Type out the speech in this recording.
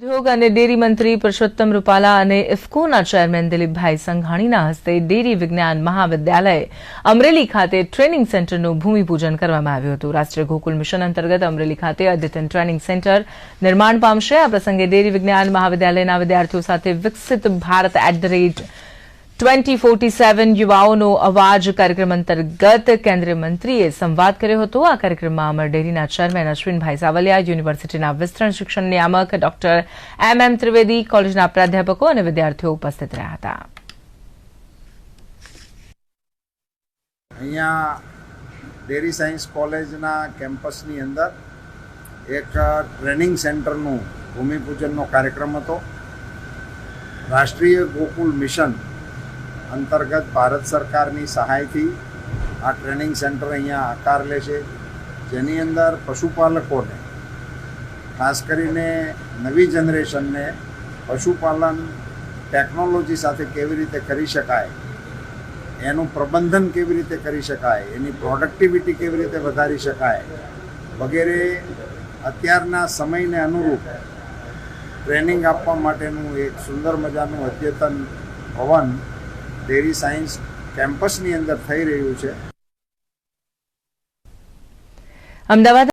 ઉદ્યોગ અને ડેરી મંત્રી પુરુષોત્તમ રૂપાલા અને ઇફકોના ચેરમેન દિલીપભાઈ સંઘાણીના હસ્તે ડેરી વિજ્ઞાન મહાવિદ્યાલય અમરેલી ખાતે ટ્રેનિંગ સેન્ટરનું ભૂમિપૂજન કરવામાં આવ્યું હતું। રાષ્ટ્રીય ગોકુલ મિશન અંતર્ગત અમરેલી ખાતે અદ્યતન ટ્રેનિંગ સેન્ટર નિર્માણ પામશે। આ પ્રસંગે ડેરી વિજ્ઞાન મહાવિદ્યાલયના વિદ્યાર્થીઓ સાથે વિકસિત ભારત @2047 યુવાઓનો અવાજ કાર્યક્રમ અંતર્ગત કેન્દ્રીય મંત્રીએ સંવાદ કર્યો હતો। આ કાર્યક્રમમાં અમર ડેરીના ચેરમેન અશ્વિનભાઈ સાવલિયા, યુનિવર્સિટીના વિસ્તરણ શિક્ષણ નિયામક ડોક્ટર MM ત્રિવેદી, કોલેજના પ્રાધ્યાપકો અને વિદ્યાર્થીઓ ઉપસ્થિત રહ્યા હતા। અહીંયા ડેરી સાયન્સ કોલેજના કેમ્પસની અંદર એક ટ્રેનિંગ સેન્ટરનું ભૂમિપૂજનનો કાર્યક્રમ હતો। રાષ્ટ્રીય ગોકુલ મિશન અંતર્ગત ભારત સરકારની સહાયથી આ ટ્રેનિંગ સેન્ટર અહીંયા આકાર લેશે, જેની અંદર પશુપાલકોને, ખાસ કરીને નવી જનરેશનને પશુપાલન ટેકનોલોજી સાથે કેવી રીતે કરી શકાય, એનું પ્રબંધન કેવી રીતે કરી શકાય, એની પ્રોડક્ટિવિટી કેવી રીતે વધારી શકાય વગેરે અત્યારના સમયને અનુરૂપ ટ્રેનિંગ આપવા માટેનું એક સુંદર મજાનું અદ્યતન ભવન ડેરી સાયન્સ કેમ્પસની અંદર થઈ રહ્યું છે। અમદાવાદ